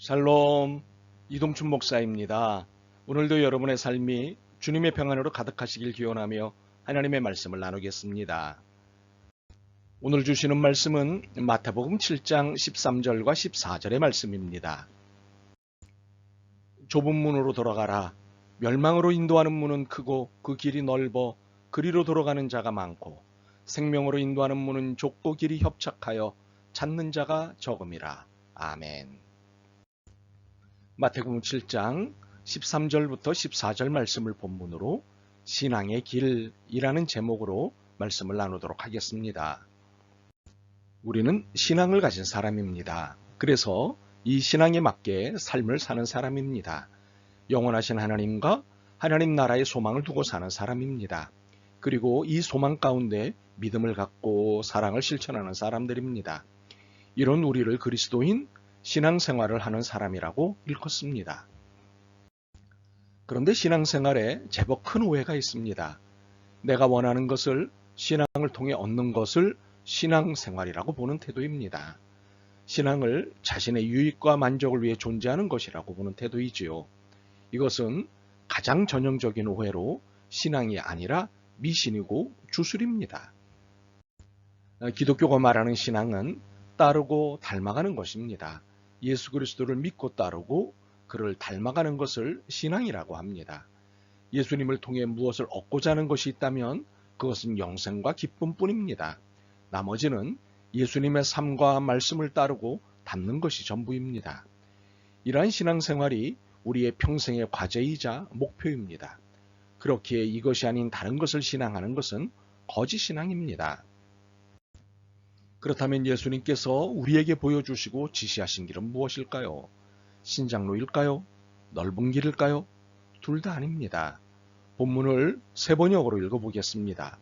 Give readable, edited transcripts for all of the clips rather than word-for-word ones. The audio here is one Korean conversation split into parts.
샬롬, 이동춘 목사입니다. 오늘도 여러분의 삶이 주님의 평안으로 가득하시길 기원하며 하나님의 말씀을 나누겠습니다. 오늘 주시는 말씀은 마태복음 7장 13절과 14절의 말씀입니다. 좁은 문으로 돌아가라. 멸망으로 인도하는 문은 크고 그 길이 넓어 그리로 돌아가는 자가 많고 생명으로 인도하는 문은 좁고 길이 협착하여 찾는 자가 적음이라. 아멘. 마태복음 7장 13절부터 14절 말씀을 본문으로 신앙의 길이라는 제목으로 말씀을 나누도록 하겠습니다. 우리는 신앙을 가진 사람입니다. 그래서 이 신앙에 맞게 삶을 사는 사람입니다. 영원하신 하나님과 하나님 나라의 소망을 두고 사는 사람입니다. 그리고 이 소망 가운데 믿음을 갖고 사랑을 실천하는 사람들입니다. 이런 우리를 그리스도인 신앙생활을 하는 사람이라고 일컫습니다. 그런데 신앙생활에 제법 큰 오해가 있습니다. 내가 원하는 것을 신앙을 통해 얻는 것을 신앙생활이라고 보는 태도입니다. 신앙을 자신의 유익과 만족을 위해 존재하는 것이라고 보는 태도이지요. 이것은 가장 전형적인 오해로 신앙이 아니라 미신이고 주술입니다. 기독교가 말하는 신앙은 따르고 닮아가는 것입니다. 예수 그리스도를 믿고 따르고 그를 닮아가는 것을 신앙이라고 합니다. 예수님을 통해 무엇을 얻고자 하는 것이 있다면 그것은 영생과 기쁨뿐입니다. 나머지는 예수님의 삶과 말씀을 따르고 닮는 것이 전부입니다. 이러한 신앙생활이 우리의 평생의 과제이자 목표입니다. 그렇기에 이것이 아닌 다른 것을 신앙하는 것은 거짓 신앙입니다. 그렇다면 예수님께서 우리에게 보여주시고 지시하신 길은 무엇일까요? 신장로일까요? 넓은 길일까요? 둘 다 아닙니다. 본문을 세 번역으로 읽어보겠습니다.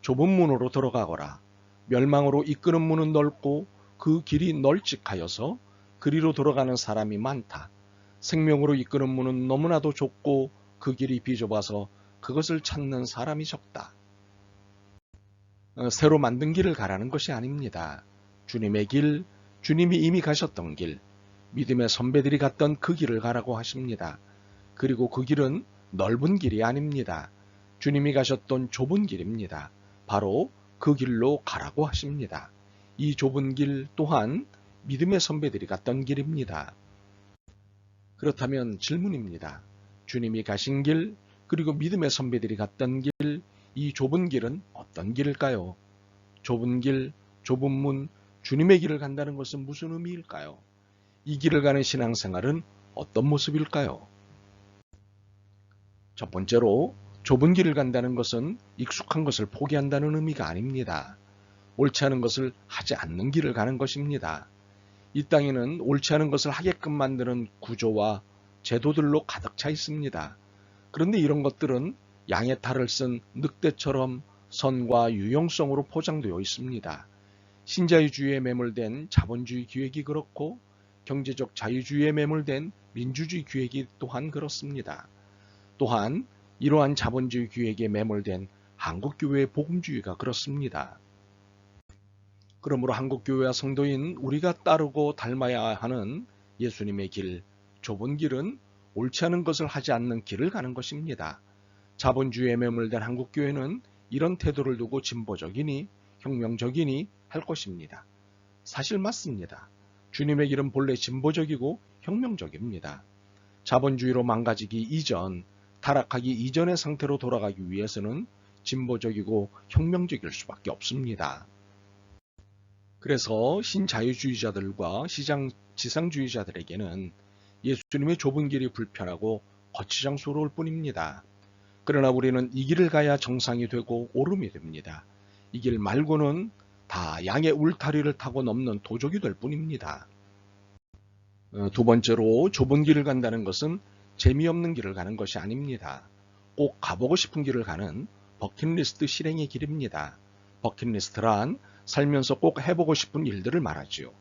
좁은 문으로 들어가거라. 멸망으로 이끄는 문은 넓고 그 길이 널찍하여서 그리로 들어가는 사람이 많다. 생명으로 이끄는 문은 너무나도 좁고 그 길이 비좁아서 그것을 찾는 사람이 적다. 새로 만든 길을 가라는 것이 아닙니다. 주님의 길, 주님이 이미 가셨던 길, 믿음의 선배들이 갔던 그 길을 가라고 하십니다. 그리고 그 길은 넓은 길이 아닙니다. 주님이 가셨던 좁은 길입니다. 바로 그 길로 가라고 하십니다. 이 좁은 길 또한 믿음의 선배들이 갔던 길입니다. 그렇다면 질문입니다. 주님이 가신 길, 그리고 믿음의 선배들이 갔던 길, 이 좁은 길은 어떤 길일까요? 좁은 길, 좁은 문, 주님의 길을 간다는 것은 무슨 의미일까요? 이 길을 가는 신앙생활은 어떤 모습일까요? 첫 번째로 좁은 길을 간다는 것은 익숙한 것을 포기한다는 의미가 아닙니다. 옳지 않은 것을 하지 않는 길을 가는 것입니다. 이 땅에는 옳지 않은 것을 하게끔 만드는 구조와 제도들로 가득 차 있습니다. 그런데 이런 것들은 양의 탈을 쓴 늑대처럼 선과 유용성으로 포장되어 있습니다. 신자유주의에 매몰된 자본주의 기획이 그렇고 경제적 자유주의에 매몰된 민주주의 기획이 또한 그렇습니다. 또한 이러한 자본주의 기획에 매몰된 한국교회의 복음주의가 그렇습니다. 그러므로 한국교회와 성도인 우리가 따르고 닮아야 하는 예수님의 길, 좁은 길은 옳지 않은 것을 하지 않는 길을 가는 것입니다. 자본주의에 매몰된 한국교회는 이런 태도를 두고 진보적이니 혁명적이니 할 것입니다. 사실 맞습니다. 주님의 길은 본래 진보적이고 혁명적입니다. 자본주의로 망가지기 이전, 타락하기 이전의 상태로 돌아가기 위해서는 진보적이고 혁명적일 수밖에 없습니다. 그래서 신자유주의자들과 지상주의자들에게는 예수님의 좁은 길이 불편하고 거추장스러울 뿐입니다. 그러나 우리는 이 길을 가야 정상이 되고 오름이 됩니다. 이 길 말고는 다 양의 울타리를 타고 넘는 도적이 될 뿐입니다. 두 번째로 좁은 길을 간다는 것은 재미없는 길을 가는 것이 아닙니다. 꼭 가보고 싶은 길을 가는 버킷리스트 실행의 길입니다. 버킷리스트란 살면서 꼭 해보고 싶은 일들을 말하지요.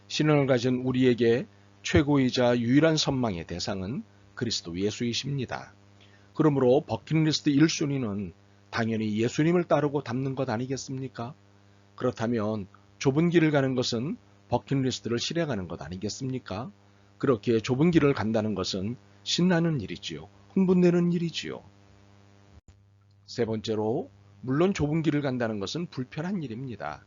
신앙을 가진 우리에게 최고이자 유일한 선망의 대상은 그리스도 예수이십니다. 그러므로 버킷리스트 1순위는 당연히 예수님을 따르고 닮는 것 아니겠습니까? 그렇다면 좁은 길을 가는 것은 버킷리스트를 실행하는 것 아니겠습니까? 그렇게 좁은 길을 간다는 것은 신나는 일이지요. 흥분되는 일이지요. 세 번째로, 물론 좁은 길을 간다는 것은 불편한 일입니다.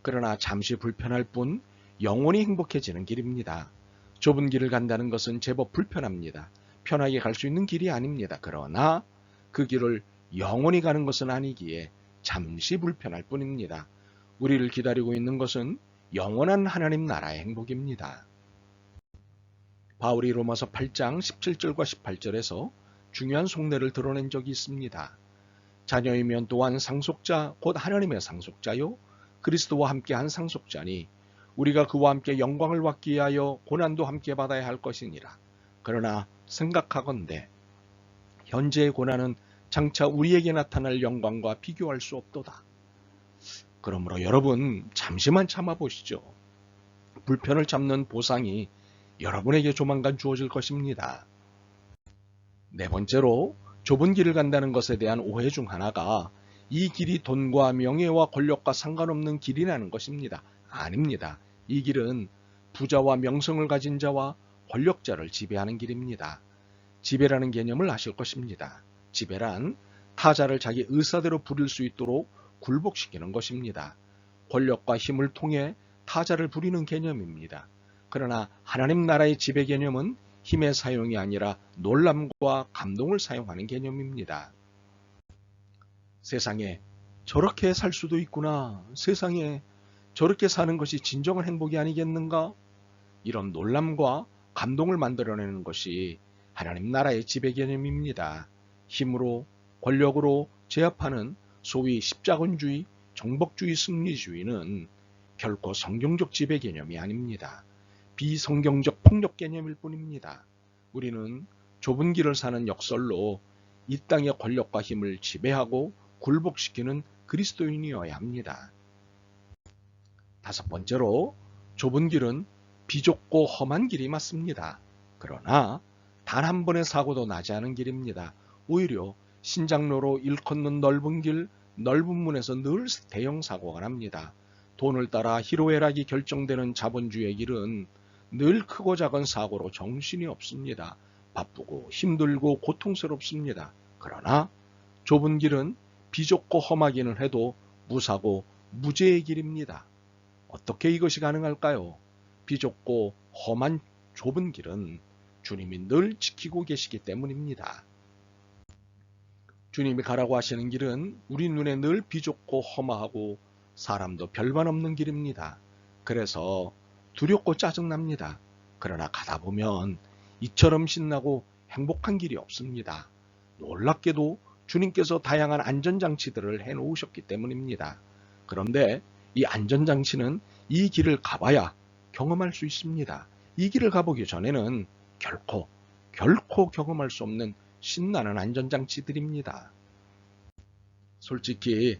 그러나 잠시 불편할 뿐 영원히 행복해지는 길입니다. 좁은 길을 간다는 것은 제법 불편합니다. 편하게 갈 수 있는 길이 아닙니다. 그러나 그 길을 영원히 가는 것은 아니기에 잠시 불편할 뿐입니다. 우리를 기다리고 있는 것은 영원한 하나님 나라의 행복입니다. 바울이 로마서 8장 17절과 18절에서 중요한 속내를 드러낸 적이 있습니다. 자녀이면 또한 상속자 곧 하나님의 상속자요 그리스도와 함께한 상속자니 우리가 그와 함께 영광을 받기 위하여 고난도 함께 받아야 할 것이니라. 그러나 생각하건대 현재의 고난은 장차 우리에게 나타날 영광과 비교할 수 없도다. 그러므로 여러분 잠시만 참아보시죠. 불편을 참는 보상이 여러분에게 조만간 주어질 것입니다. 네 번째로, 좁은 길을 간다는 것에 대한 오해 중 하나가 이 길이 돈과 명예와 권력과 상관없는 길이라는 것입니다. 아닙니다. 이 길은 부자와 명성을 가진 자와 권력자를 지배하는 길입니다. 지배라는 개념을 아실 것입니다. 지배란 타자를 자기 의사대로 부릴 수 있도록 굴복시키는 것입니다. 권력과 힘을 통해 타자를 부리는 개념입니다. 그러나 하나님 나라의 지배 개념은 힘의 사용이 아니라 놀람과 감동을 사용하는 개념입니다. 세상에 저렇게 살 수도 있구나. 세상에 저렇게 사는 것이 진정한 행복이 아니겠는가? 이런 놀람과 감동을 만들어내는 것이 하나님 나라의 지배 개념입니다. 힘으로, 권력으로 제압하는 소위 십자군주의, 정복주의, 승리주의는 결코 성경적 지배 개념이 아닙니다. 비성경적 폭력 개념일 뿐입니다. 우리는 좁은 길을 사는 역설로 이 땅의 권력과 힘을 지배하고 굴복시키는 그리스도인이어야 합니다. 다섯 번째로, 좁은 길은 비좁고 험한 길이 맞습니다. 그러나 단 한 번의 사고도 나지 않은 길입니다. 오히려 신장로로 일컫는 넓은 길, 넓은 문에서 늘 대형 사고가 납니다. 돈을 따라 희로애락이 결정되는 자본주의의 길은 늘 크고 작은 사고로 정신이 없습니다. 바쁘고 힘들고 고통스럽습니다. 그러나 좁은 길은 비좁고 험하기는 해도 무사고 무죄의 길입니다. 어떻게 이것이 가능할까요? 비좁고 험한 좁은 길은 주님이 늘 지키고 계시기 때문입니다. 주님이 가라고 하시는 길은 우리 눈에 늘 비좁고 험하고 사람도 별반 없는 길입니다. 그래서 두렵고 짜증납니다. 그러나 가다 보면 이처럼 신나고 행복한 길이 없습니다. 놀랍게도 주님께서 다양한 안전장치들을 해놓으셨기 때문입니다. 그런데 이 안전장치는 이 길을 가봐야 경험할 수 있습니다. 이 길을 가보기 전에는 결코 경험할 수 없는 신나는 안전장치들입니다. 솔직히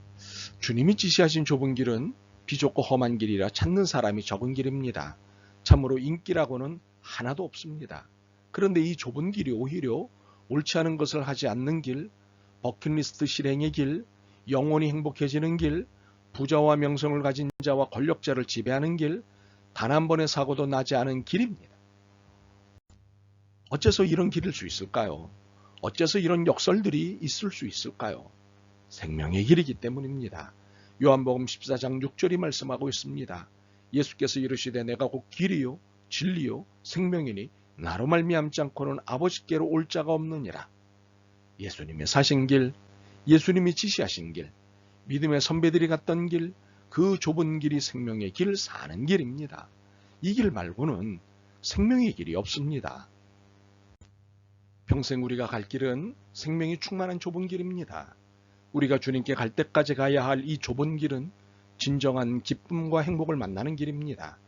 주님이 지시하신 좁은 길은 비좁고 험한 길이라 찾는 사람이 적은 길입니다. 참으로 인기라고는 하나도 없습니다. 그런데 이 좁은 길이 오히려 옳지 않은 것을 하지 않는 길, 버킷리스트 실행의 길, 영원히 행복해지는 길, 부자와 명성을 가진 자와 권력자를 지배하는 길, 단 한 번의 사고도 나지 않은 길입니다. 어째서 이런 길일 수 있을까요? 어째서 이런 역설들이 있을 수 있을까요? 생명의 길이기 때문입니다. 요한복음 14장 6절이 말씀하고 있습니다. 예수께서 이르시되 내가 곧 길이요 진리요 생명이니 나로 말미암지 않고는 아버지께로 올 자가 없느니라. 예수님의 사신 길, 예수님이 지시하신 길, 믿음의 선배들이 갔던 길, 그 좁은 길이 생명의 길, 사는 길입니다. 이 길 말고는 생명의 길이 없습니다. 평생 우리가 갈 길은 생명이 충만한 좁은 길입니다. 우리가 주님께 갈 때까지 가야 할 이 좁은 길은 진정한 기쁨과 행복을 만나는 길입니다.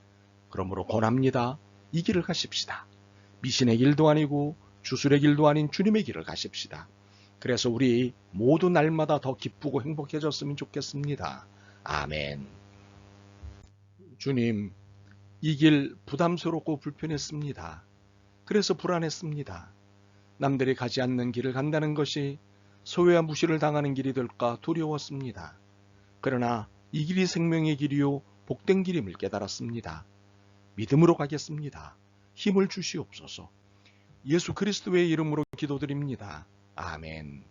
그러므로 권합니다. 이 길을 가십시다. 미신의 길도 아니고 주술의 길도 아닌 주님의 길을 가십시다. 그래서 우리 모두 날마다 더 기쁘고 행복해졌으면 좋겠습니다. 아멘. 주님, 이 길 부담스럽고 불편했습니다. 그래서 불안했습니다. 남들이 가지 않는 길을 간다는 것이 소외와 무시를 당하는 길이 될까 두려웠습니다. 그러나 이 길이 생명의 길이요 복된 길임을 깨달았습니다. 믿음으로 가겠습니다. 힘을 주시옵소서. 예수 그리스도의 이름으로 기도드립니다. 아멘.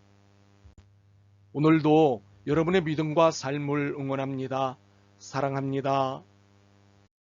오늘도 여러분의 믿음과 삶을 응원합니다. 사랑합니다.